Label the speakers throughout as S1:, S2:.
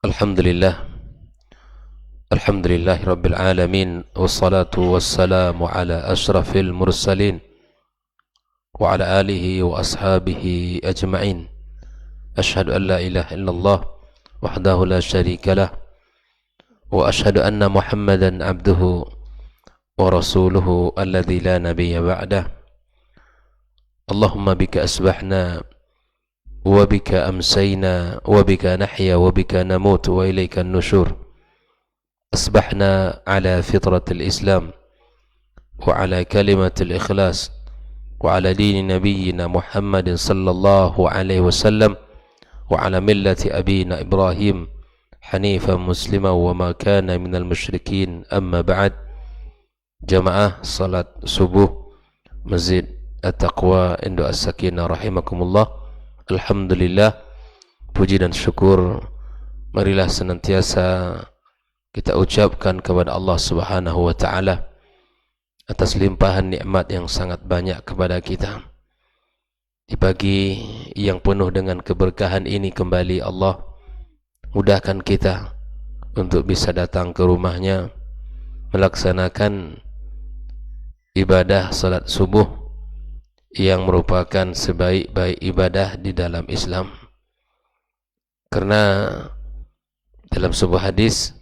S1: Alhamdulillah, Alhamdulillahi Rabbil Alamin, wassalatu wassalamu ala ashrafil mursalin wa ala alihi wa ashabihi ajma'in. Ashhadu an la ilaha illallah wahdahu la syarika lah, wa ashhadu anna Muhammadan abduhu wa rasuluhu alladhi la nabiyya ba'dah. Allahumma bika asbahna wa bika amsayna wa bika nahya wa bika namut wa ilayka an-nushur. أصبحنا على فطرة الإسلام وعلى كلمة الإخلاص وعلى دين نبينا محمد صلى الله عليه وسلم وعلى ملة أبينا إبراهيم حنيفا مسلما وما كان من المشركين. أما بعد. Jamaah salat subuh Masjid At-Taqwa Induk As-Sakinah rahimakumullah. Alhamdulillah, puji dan syukur marilah senantiasa kita ucapkan kepada Allah Subhanahu wa ta'ala atas limpahan nikmat yang sangat banyak kepada kita. Di pagi yang penuh dengan keberkahan ini kembali Allah mudahkan kita untuk bisa datang ke rumahnya, melaksanakan ibadah salat subuh yang merupakan sebaik-baik ibadah di dalam Islam. Karena dalam sebuah hadis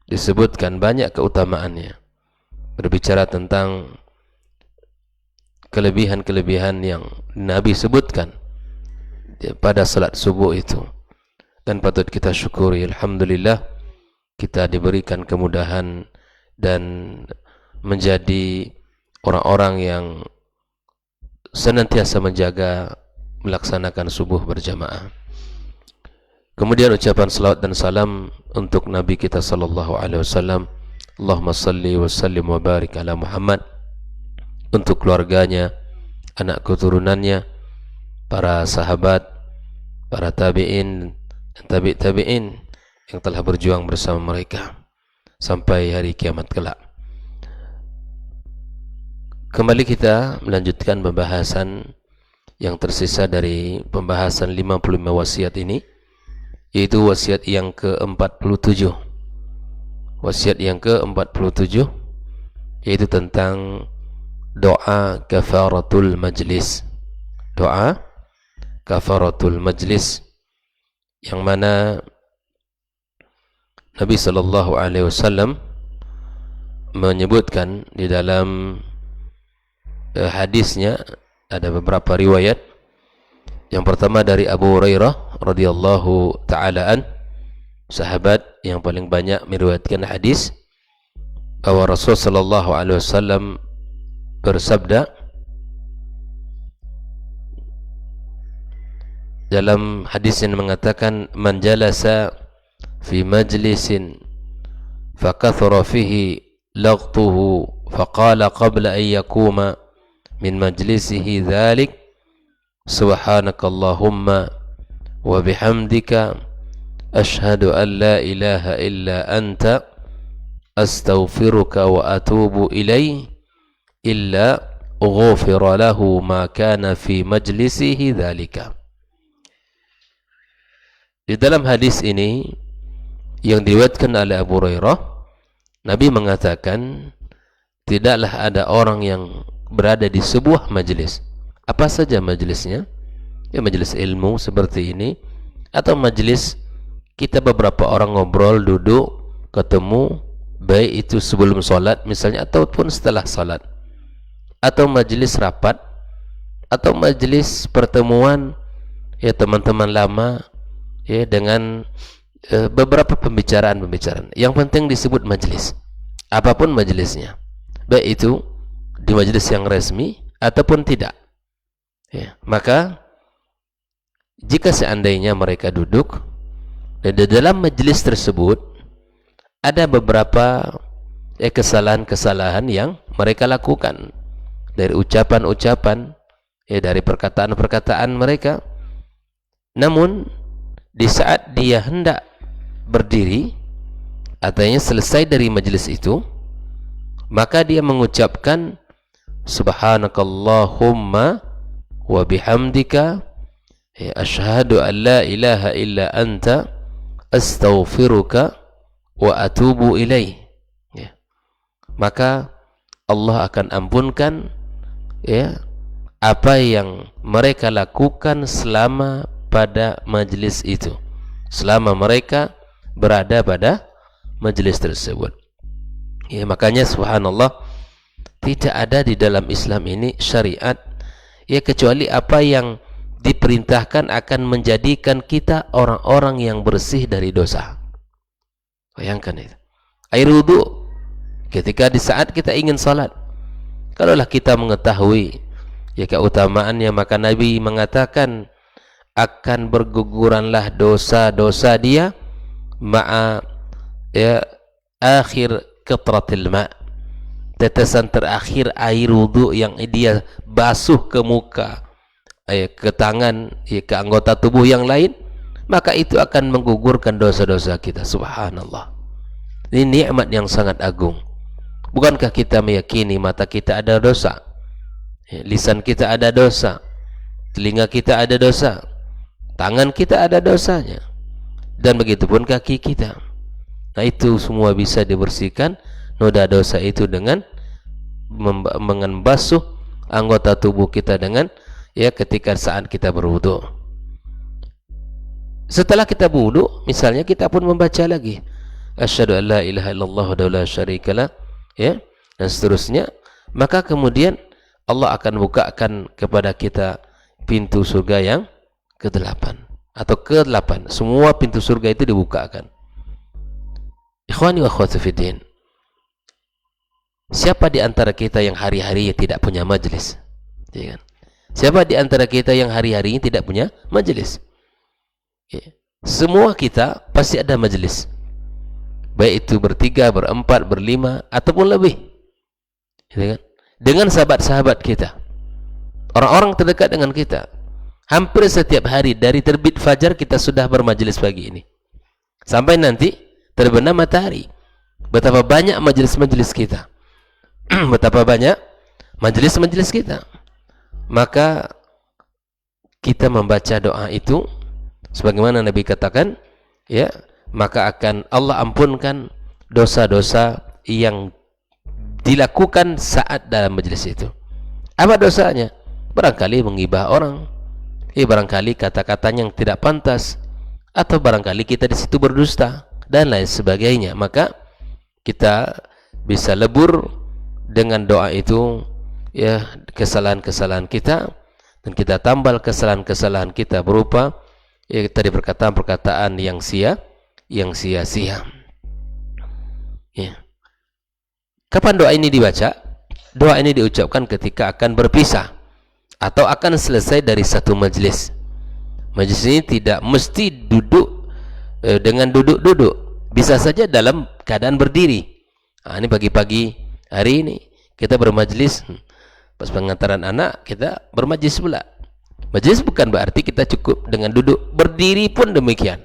S1: disebutkan banyak keutamaannya, berbicara tentang kelebihan-kelebihan yang Nabi sebutkan pada salat subuh itu, dan patut kita syukuri. Alhamdulillah, kita diberikan kemudahan dan menjadi orang-orang yang senantiasa menjaga melaksanakan subuh berjamaah. Kemudian ucapan salawat dan salam untuk Nabi kita sallallahu alaihi wasallam. Allahumma salli wa sallim wa barik ala Muhammad, untuk keluarganya, anak keturunannya, para sahabat, para tabi'in dan tabi'in yang telah berjuang bersama mereka sampai hari kiamat kelak. Kembali kita melanjutkan pembahasan yang tersisa dari pembahasan 55 wasiat ini, yaitu wasiat yang ke-47. Wasiat yang ke-47 yaitu tentang doa kafaratul majlis. Doa kafaratul majlis yang mana Nabi sallallahu alaihi wasallam menyebutkan di dalam hadisnya, ada beberapa riwayat. Yang pertama dari Abu Hurairah radhiyallahu taala an, sahabat yang paling banyak meriwayatkan hadis, bahwa Rasul sallallahu alaihi wasallam bersabda dalam hadis yang mengatakan, man jalasa fi majlisin fakathura fihi laghtuhu faqala qabla an yakuma min majlisihi dhalik subhanakallahumma wa bihamdika ashhadu an la ilaha illa anta astaghfiruka wa atubu ilaih illa ghufira lahu ma kana fi majlisihi dhalika. Di dalam hadis ini yang diriwayatkan oleh Abu Hurairah, Nabi mengatakan tidaklah ada orang yang berada di sebuah majlis, apa saja majlisnya, ya majlis ilmu seperti ini, atau majlis kita beberapa orang ngobrol, duduk, ketemu, baik itu sebelum sholat misalnya ataupun setelah sholat, atau majlis rapat, atau majlis pertemuan ya teman-teman lama ya dengan beberapa pembicaraan-pembicaraan. Yang penting disebut majlis, apapun majlisnya, baik itu di majlis yang resmi ataupun tidak. Ya, maka jika seandainya mereka duduk dan di dalam majlis tersebut ada beberapa kesalahan-kesalahan yang mereka lakukan, dari ucapan-ucapan, dari perkataan-perkataan mereka, namun di saat dia hendak berdiri atau selesai dari majlis itu, maka dia mengucapkan subhanakallahumma wa bihamdika asyhadu an la ilaha illa anta astaghfiruka wa atubu ilaih, ya, maka Allah akan ampunkan, ya, apa yang mereka lakukan selama pada majlis itu, selama mereka berada pada majlis tersebut. Ya, makanya subhanallah, tidak ada di dalam Islam ini syariat, ya, kecuali apa yang diperintahkan akan menjadikan kita orang-orang yang bersih dari dosa. Bayangkan itu. Air wudu ketika di saat kita ingin salat, kalaulah kita mengetahui, ya, keutamaannya, maka Nabi mengatakan akan berguguranlah dosa-dosa dia ma'a, ya, akhir qatratil ma', tetesan terakhir air wudu yang dia basuh ke muka, ke tangan, ke anggota tubuh yang lain, maka itu akan menggugurkan dosa-dosa kita. Subhanallah, ini nikmat yang sangat agung. Bukankah kita meyakini mata kita ada dosa, lisan kita ada dosa, telinga kita ada dosa, tangan kita ada dosanya, dan begitu pun kaki kita. Nah, itu semua bisa dibersihkan noda dosa itu dengan membasuh anggota tubuh kita dengan, ya, ketika saat kita berwudu. Setelah kita berwudu, misalnya kita pun membaca lagi asyhadu an la ilaha illallah wa la syarikalah, ya, dan seterusnya, maka kemudian Allah akan bukakan kepada kita pintu surga yang ke-8 atau ke-8. Semua pintu surga itu dibukakan. Ikhwani wa akhwati fiddin, siapa di antara kita yang hari-hari tidak punya majelis? Ya kan? Siapa di antara kita yang hari-hari tidak punya majelis? Ya. Semua kita pasti ada majelis, baik itu bertiga, berempat, berlima, ataupun lebih, ya kan? Dengan sahabat-sahabat kita, orang-orang terdekat dengan kita. Hampir setiap hari dari terbit fajar kita sudah bermajelis pagi ini sampai nanti terbenam matahari. Betapa banyak majelis-majelis kita, betapa banyak majelis-majelis kita. Maka kita membaca doa itu sebagaimana Nabi katakan, ya, maka akan Allah ampunkan dosa-dosa yang dilakukan saat dalam majelis itu. Apa dosanya? Barangkali menggibah orang, barangkali kata-kata yang tidak pantas, atau barangkali kita di situ berdusta dan lain sebagainya. Maka kita bisa lebur dengan doa itu, ya, kesalahan-kesalahan kita, dan kita tambal kesalahan-kesalahan kita berupa, ya, tadi perkataan-perkataan yang sia-sia. Ya. Kapan doa ini dibaca? Doa ini diucapkan ketika akan berpisah atau akan selesai dari satu majlis. Majlis ini tidak mesti duduk dengan duduk-duduk, bisa saja dalam keadaan berdiri. Nah, ini pagi-pagi hari ini kita bermajlis, pas pengantaran anak kita bermajlis pula. Majlis bukan berarti kita cukup dengan duduk, berdiri pun demikian.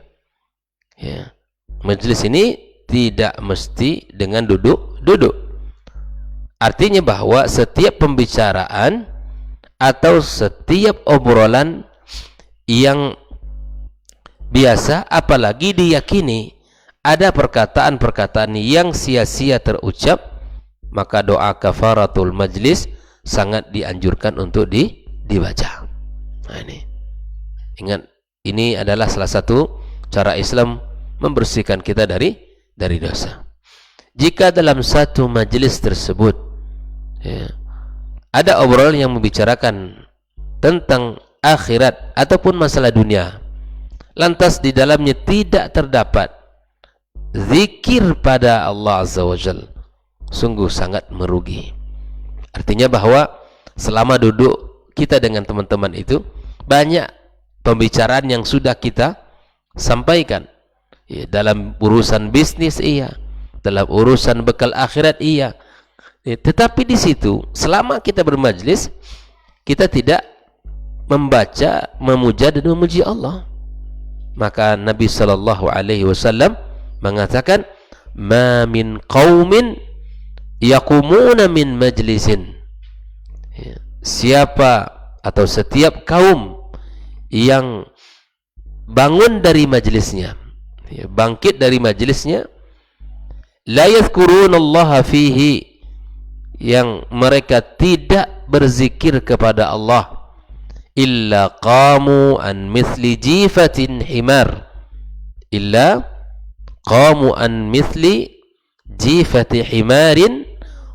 S1: Ya. Majlis ini tidak mesti dengan duduk-duduk. Artinya bahwa setiap pembicaraan atau setiap obrolan yang biasa, apalagi diyakini ada perkataan-perkataan yang sia-sia terucap, maka doa kafaratul majlis sangat dianjurkan untuk dibaca. Nah, ini ingat, ini adalah salah satu cara Islam membersihkan kita dari dosa. Jika dalam satu majlis tersebut, ya, ada obrolan yang membicarakan tentang akhirat ataupun masalah dunia, lantas di dalamnya tidak terdapat zikir pada Allah Azza wa Jalla, sungguh sangat merugi. Artinya bahwa selama duduk kita dengan teman-teman itu, banyak pembicaraan yang sudah kita sampaikan, ya, dalam urusan bisnis iya, dalam urusan bekal akhirat iya, ya, tetapi di situ selama kita bermajlis, kita tidak membaca, memuja dan memuji Allah. Maka Nabi sallallahu alaihi wasallam mengatakan, "Ma min qaumin yaqumuna min majlisin." Ya, siapa atau setiap kaum yang bangun dari majlisnya, ya, bangkit dari majlisnya, la yadhkurunallaha fihi, yang mereka tidak berzikir kepada Allah, illa qamu an mithli jifatin himar, illa qamu an mithli jifati himarin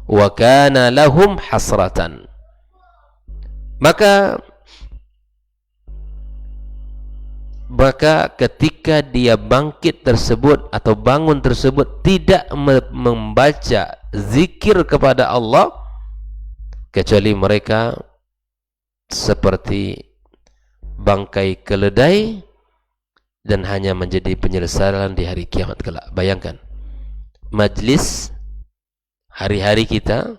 S1: wa kana lahum hasratan. Maka ketika dia bangkit tersebut atau bangun tersebut tidak membaca zikir kepada Allah, kecuali mereka seperti bangkai keledai dan hanya menjadi penyesalan di hari kiamat kelak. Bayangkan majlis hari-hari kita,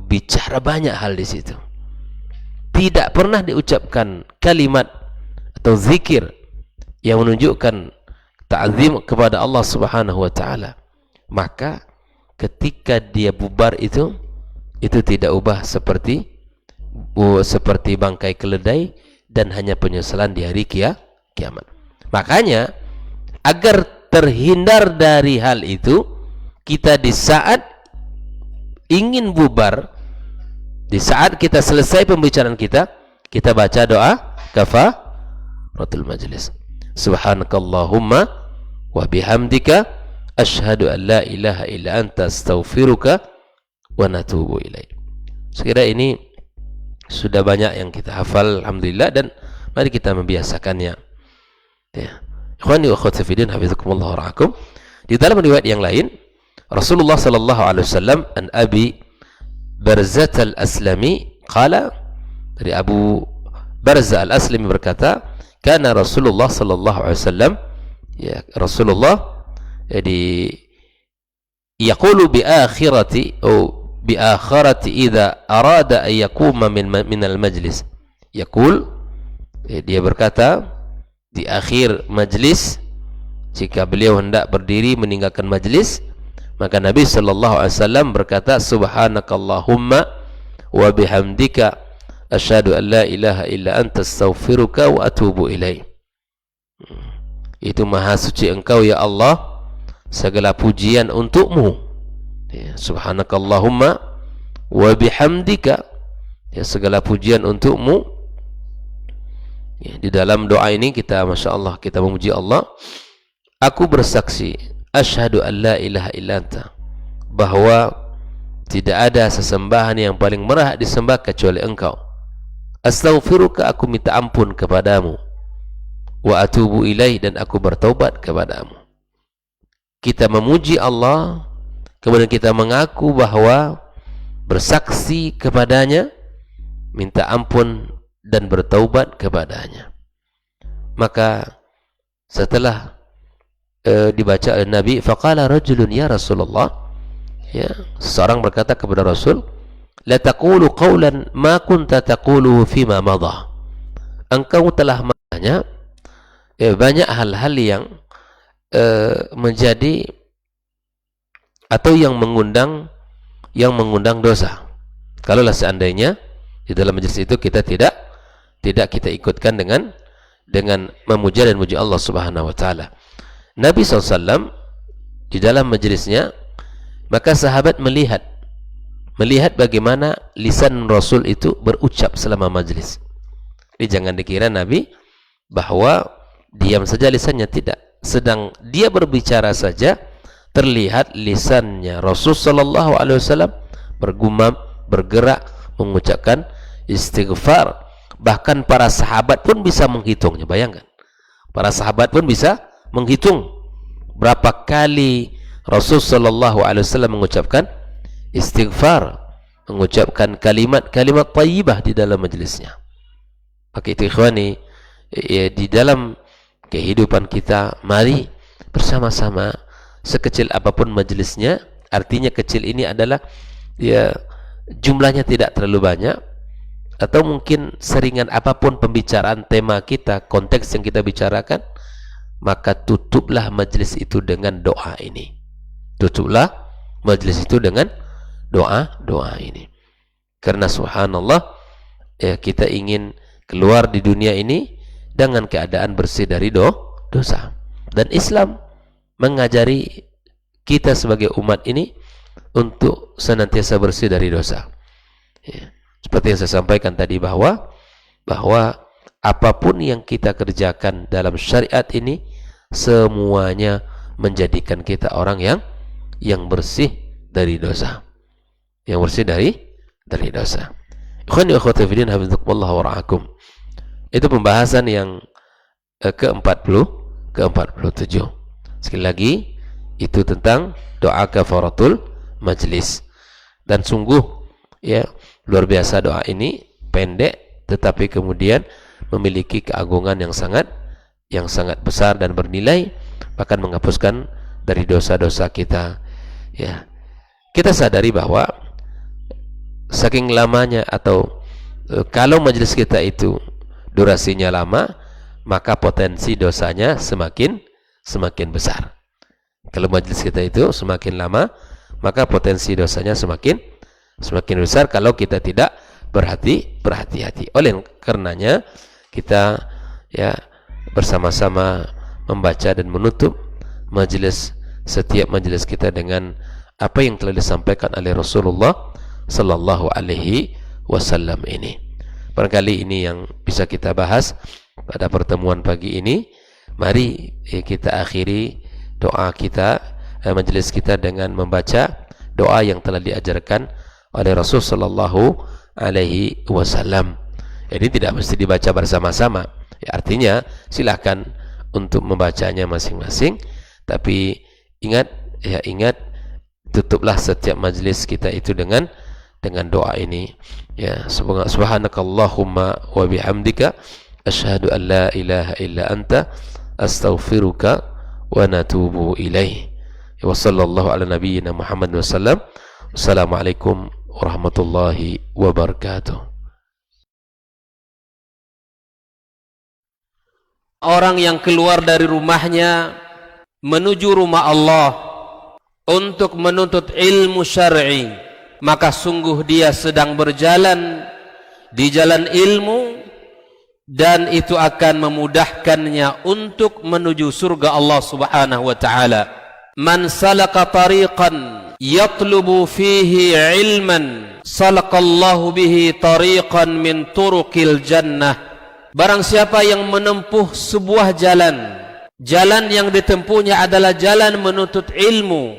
S1: bicara banyak hal di situ, tidak pernah diucapkan kalimat atau zikir yang menunjukkan ta'zim kepada Allah Subhanahu wa taala. Maka ketika dia bubar itu tidak ubah seperti bangkai keledai dan hanya penyesalan di hari kiamat. Makanya agar terhindar dari hal itu, kita di saat ingin bubar, di saat kita selesai pembicaraan kita baca doa kafaratul majlis. Subhanakallahumma wa bihamdika asyhadu an la ilaha illa anta astaghfiruka wa natubu ilaik. Sekira ini sudah banyak yang kita hafal, alhamdulillah, dan mari kita membiasakannya. Ya. Ikhwani wa akhwati fi din, hafizakumullah wa ra'akum. Di dalam riwayat yang lain, Rasulullah sallallahu alaihi wasallam an Abi Barzah al-Aslami qala, dari Abu Barzah al-Aslami berkata, kana Rasulullah sallallahu alaihi wasallam, ya Rasulullah, jadi yaqulu bi akhirati atau bi akhirati idza arada an yaquma min al-majlis. Yaqul, dia berkata di akhir majlis, jika beliau hendak berdiri meninggalkan majlis, maka Nabi sallallahu alaihi wasallam berkata, subhanakallahumma wa bihamdika asyhadu an la ilaha illa anta astaghfiruka wa atubu ilaik. Itu maha suci engkau ya Allah, segala pujian untukmu. Ya, subhanakallahumma wa bihamdika, ya segala pujian untukmu. Ya, di dalam doa ini kita, masya Allah, kita memuji Allah. Aku bersaksi, asyhadu an la ilaha illa anta, bahwa tidak ada sesembahan yang paling berhak disembah kecuali engkau. Astaghfiruka, aku minta ampun kepadamu. Wa atubu ilaih, dan aku bertaubat kepadamu. Kita memuji Allah, kemudian kita mengaku bahwa bersaksi kepadanya, minta ampun dan bertaubat kepadanya. Maka setelah dibaca oleh Nabi, faqala rajulun ya Rasulullah, ya seorang berkata kepada Rasul, la taqulu qawlan ma kunta taquluhu fima madha. Engkau telah menanya banyak hal-hal yang menjadi atau yang mengundang dosa. Kalaulah seandainya di dalam majelis itu kita tidak kita ikutkan dengan memuja dan memuji Allah Subhanahu wa taala. Nabi SAW di dalam majelisnya, maka sahabat melihat bagaimana lisan Rasul itu berucap selama majelis. Jadi jangan dikira Nabi bahwa diam saja lisannya, tidak. Sedang dia berbicara saja, terlihat lisannya Rasul sallallahu alaihi wasallam bergumam, bergerak, mengucapkan istighfar. Bahkan para sahabat pun bisa menghitungnya. Bayangkan, para sahabat pun bisa menghitung berapa kali Rasul sallallahu alaihi wasallam mengucapkan istighfar, mengucapkan kalimat-kalimat thayyibah di dalam majelisnya. Maka itu ikhwani, ya, di dalam kehidupan kita, mari bersama-sama, sekecil apapun majelisnya, artinya kecil ini adalah ya jumlahnya tidak terlalu banyak, atau mungkin seringan apapun pembicaraan tema kita, konteks yang kita bicarakan, maka tutuplah majelis itu dengan doa ini. Tutuplah majelis itu dengan doa ini. Karena subhanallah, ya, kita ingin keluar di dunia ini dengan keadaan bersih dari dosa. Dan Islam mengajari kita sebagai umat ini untuk senantiasa bersih dari dosa. Ya. Seperti yang saya sampaikan tadi bahwa apapun yang kita kerjakan dalam syariat ini semuanya menjadikan kita orang yang bersih dari dosa. Yang bersih dari dosa. Ikhwani wa akhwati fillah, hafizakumullah wa ra'akum. Itu pembahasan yang ke-47. Sekali lagi, itu tentang doa kafaratul majlis. Dan sungguh ya luar biasa doa ini, pendek tetapi kemudian memiliki keagungan yang sangat besar dan bernilai, bahkan menghapuskan dari dosa-dosa kita. Ya. Kita sadari bahwa saking lamanya atau kalau majelis kita itu durasinya lama, maka potensi dosanya semakin besar. Kalau majelis kita itu semakin lama, maka potensi dosanya semakin besar kalau kita tidak berhati-hati. Oleh karenanya kita ya bersama-sama membaca dan menutup setiap majelis kita dengan apa yang telah disampaikan oleh Rasulullah sallallahu alaihi wasallam ini. Barangkali ini yang bisa kita bahas pada pertemuan pagi ini. Mari kita akhiri doa kita, majelis kita dengan membaca doa yang telah diajarkan oleh Rasul sallallahu alaihi wasallam. Ini tidak mesti dibaca bersama-sama. Ya, artinya silakan untuk membacanya masing-masing, tapi ingat tutuplah setiap majelis kita itu dengan doa ini. Ya, subhanakallahumma wa bihamdika asyhadu an la ilaha illa anta astaghfiruka wa natubu ilaih. Wa sallallahu ala nabiyyina Muhammad wa sallam. Assalamualaikum warahmatullahi wabarakatuh. Orang yang keluar dari rumahnya menuju rumah Allah untuk menuntut ilmu syar'i, maka sungguh dia sedang berjalan di jalan ilmu, dan itu akan memudahkannya untuk menuju surga Allah Subhanahu wa taala. Man salaka tariqan yatlubu fihi ilman salakallahu bihi tariqan min turuqil jannah. Barang siapa yang menempuh sebuah jalan yang ditempuhnya adalah jalan menuntut ilmu,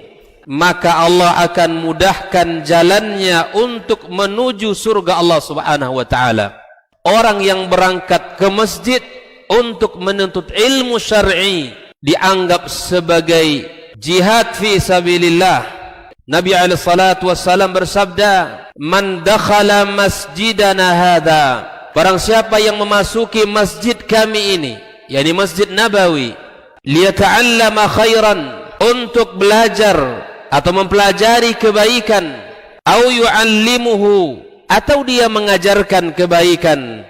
S1: maka Allah akan mudahkan jalannya untuk menuju surga Allah Subhanahu wa taala. Orang yang berangkat ke masjid untuk menuntut ilmu syar'i dianggap sebagai jihad fi sabilillah. Nabi alaihi salatu wassalam bersabda, "Man dakhala masjidana hadza," barang siapa yang memasuki masjid kami ini, yakni Masjid Nabawi, liyata'allama khairan, untuk belajar atau mempelajari kebaikan, au yu'allimuhu, atau dia mengajarkan kebaikan,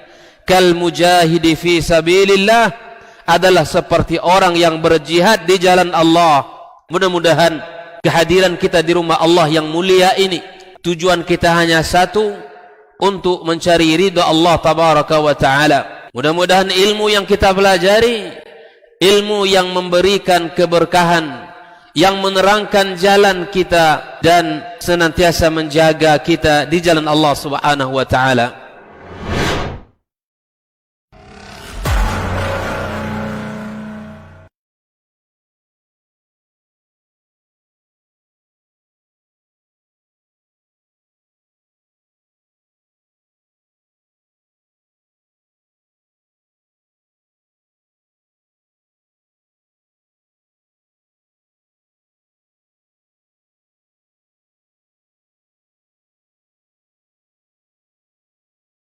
S1: kal mujahidi fi sabilillah, adalah seperti orang yang berjihad di jalan Allah. Mudah-mudahan kehadiran kita di rumah Allah yang mulia ini, tujuan kita hanya satu, untuk mencari ridha Allah tabaraka wa ta'ala. Mudah-mudahan ilmu yang kita pelajari, ilmu yang memberikan keberkahan, yang menerangkan jalan kita dan senantiasa menjaga kita di jalan Allah Subhanahu wa ta'ala.